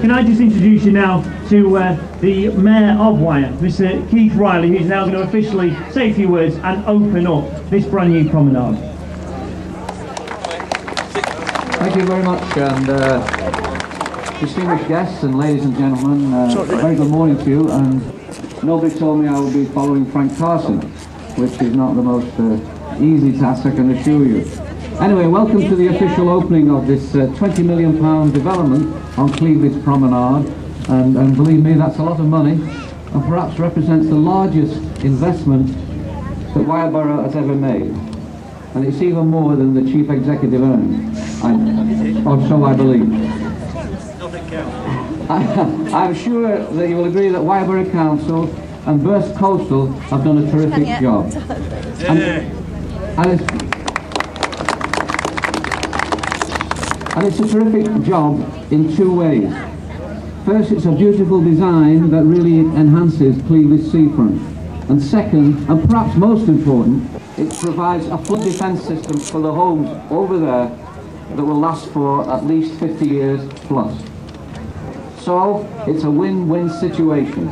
can I just introduce you now to the Mayor of Wyre, Mr. Keith Riley, who's now going to officially say a few words and open up this brand new promenade. Thank you very much, and distinguished guests and ladies and gentlemen, a very good morning to you. And nobody told me I would be following Frank Carson, which is not the most easy task, I can assure you. Anyway, welcome to the official opening of this £20 million development on Cleveleys Promenade, and believe me, that's a lot of money, and perhaps represents the largest investment that Wyre Borough has ever made. And it's even more than the Chief Executive earns, or so I believe. I'm sure that you will agree that Wyre Borough Council and Burst Coastal have done a terrific job. And it's a terrific job in two ways. First, it's a beautiful design that really enhances Cleveleys Seafront. And second, and perhaps most important, it provides a flood defence system for the homes over there that will last for at least 50 years plus. So, it's a win-win situation.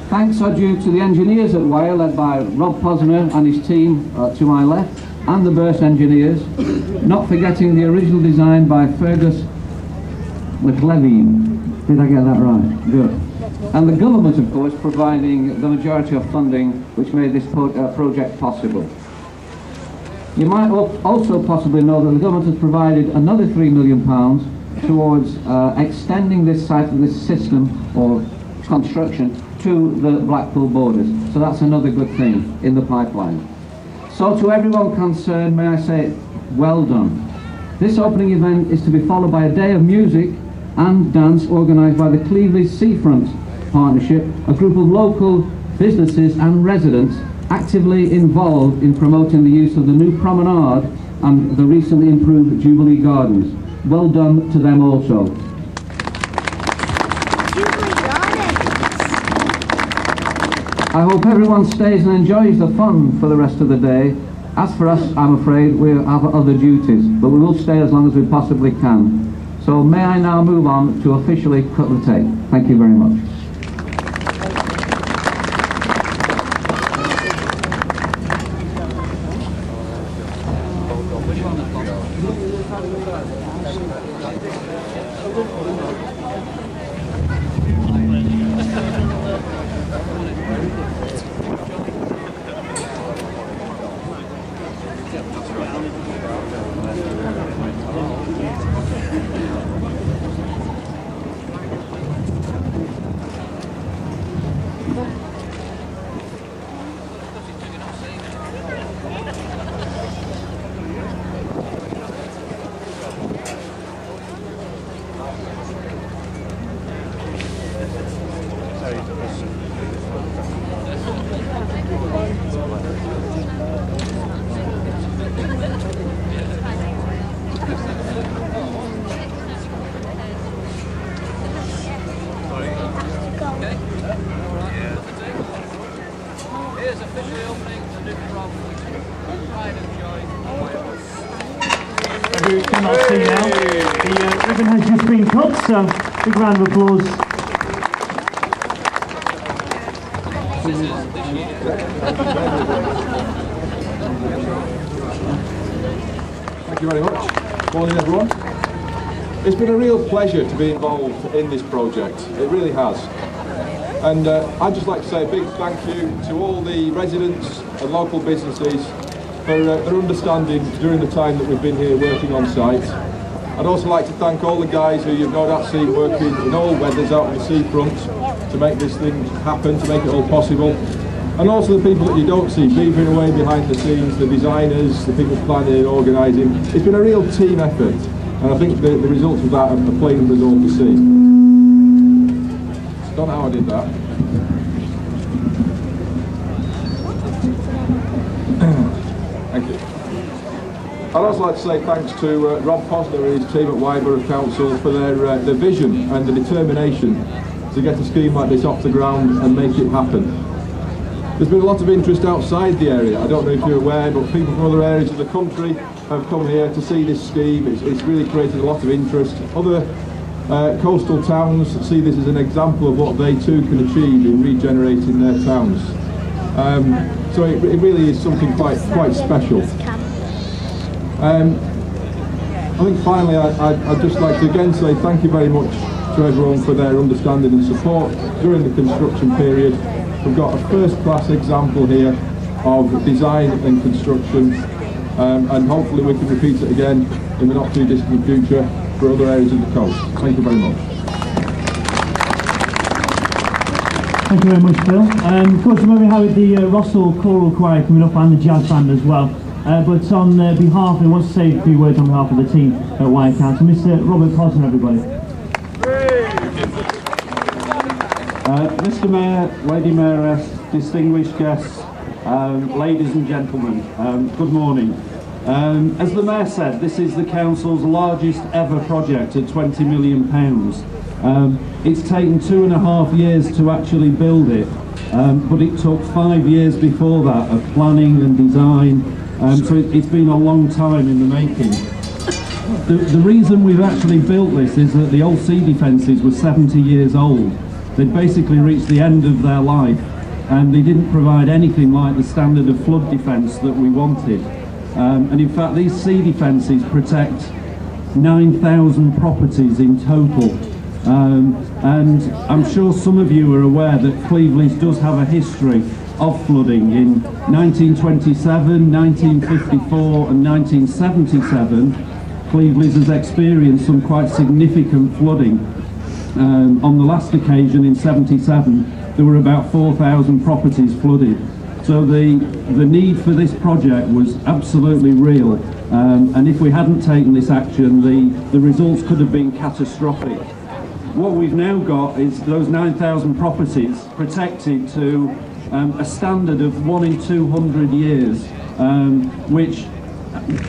Thanks are due to the engineers at Wyre, led by Rob Posner and his team to my left, and the Burst engineers, not forgetting the original design by Fergus Cleveleys. Did I get that right? Good. And the government, of course, providing the majority of funding which made this project possible. You might also possibly know that the government has provided another £3 million towards extending this site of this system or construction to the Blackpool borders. So that's another good thing in the pipeline. So to everyone concerned, may I say, well done. This opening event is to be followed by a day of music and dance organised by the Cleveleys Seafront Partnership, a group of local businesses and residents actively involved in promoting the use of the new promenade and the recently improved Jubilee Gardens. Well done to them also. I hope everyone stays and enjoys the fun for the rest of the day. As for us, I'm afraid we have other duties, but we will stay as long as we possibly can. So may I now move on to officially cut the tape. Thank you very much. You cannot see now. The ribbon has just been cut, so big round of applause. Thank you very much. Morning everyone. It's been a real pleasure to be involved in this project. It really has. And I'd just like to say a big thank you to all the residents and local businesses for their understanding during the time that we've been here working on site. I'd also like to thank all the guys who you've no doubt seen working in all weathers out on the seafront to make this thing happen, to make it all possible. And also the people that you don't see beavering away behind the scenes, the designers, the people planning and organising. It's been a real team effort, and I think the results of that are plain for us all to see. Don't know how I did that. Thank you. I'd also like to say thanks to Rob Posner and his team at Wyre Borough Council for their vision and the determination to get a scheme like this off the ground and make it happen. There's been a lot of interest outside the area. I don't know if you're aware, but people from other areas of the country have come here to see this scheme. It's really created a lot of interest. Other Coastal towns see this as an example of what they too can achieve in regenerating their towns. So it really is something quite special. I think finally I'd just like to again say thank you very much to everyone for their understanding and support during the construction period. We've got a first-class example here of design and construction, and hopefully we can repeat it again in the not too distant future for other areas of the coast. Thank you very much. Thank you very much, Phil. Of course, we have the Russell Choral Choir coming up and the jazz band as well. But on behalf, we want to say a few words on behalf of the team at Wyre Council. Mr. Robert Posner, everybody. Mr. Mayor, Lady Mayoress, distinguished guests, ladies and gentlemen, good morning. As the Mayor said, this is the Council's largest ever project at £20 million. It's taken 2.5 years to actually build it, but it took 5 years before that of planning and design, so it's been a long time in the making. The reason we've actually built this is that the old sea defences were 70 years old. They'd basically reached the end of their life, and they didn't provide anything like the standard of flood defence that we wanted. And in fact, these sea defences protect 9,000 properties in total. And I'm sure some of you are aware that Cleveleys does have a history of flooding. In 1927, 1954 and 1977, Cleveleys has experienced some quite significant flooding. On the last occasion in 77, there were about 4,000 properties flooded. So the need for this project was absolutely real, and if we hadn't taken this action, the results could have been catastrophic. What we've now got is those 9,000 properties protected to a standard of 1 in 200 years, which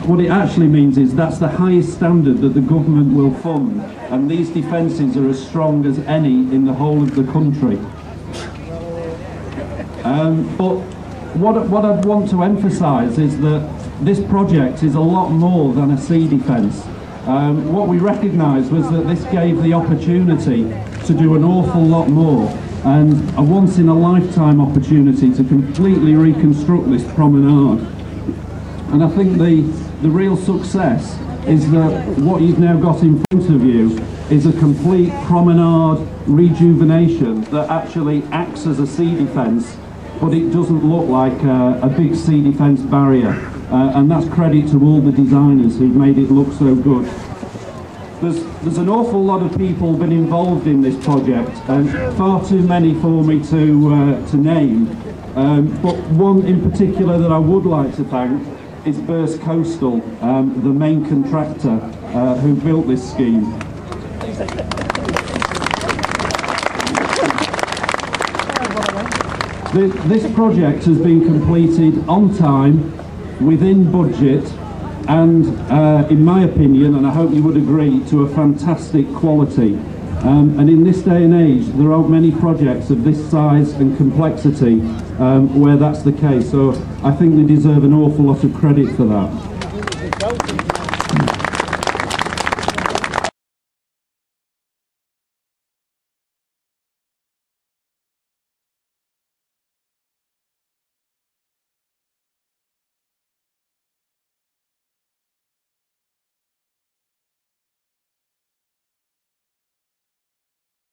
what it actually means is that's the highest standard that the government will fund, and these defences are as strong as any in the whole of the country. But what I'd want to emphasise is that this project is a lot more than a sea defence. What we recognised was that this gave the opportunity to do an awful lot more, and a once-in-a-lifetime opportunity to completely reconstruct this promenade. And I think the real success is that what you've now got in front of you is a complete promenade rejuvenation that actually acts as a sea defence, but it doesn't look like a big sea defence barrier, and that's credit to all the designers who've made it look so good. There's an awful lot of people been involved in this project, and far too many for me to name, but one in particular that I would like to thank is Burst Coastal, the main contractor who built this scheme. This project has been completed on time, within budget, and in my opinion, and I hope you would agree, to a fantastic quality. And in this day and age, there aren't many projects of this size and complexity where that's the case, so I think they deserve an awful lot of credit for that.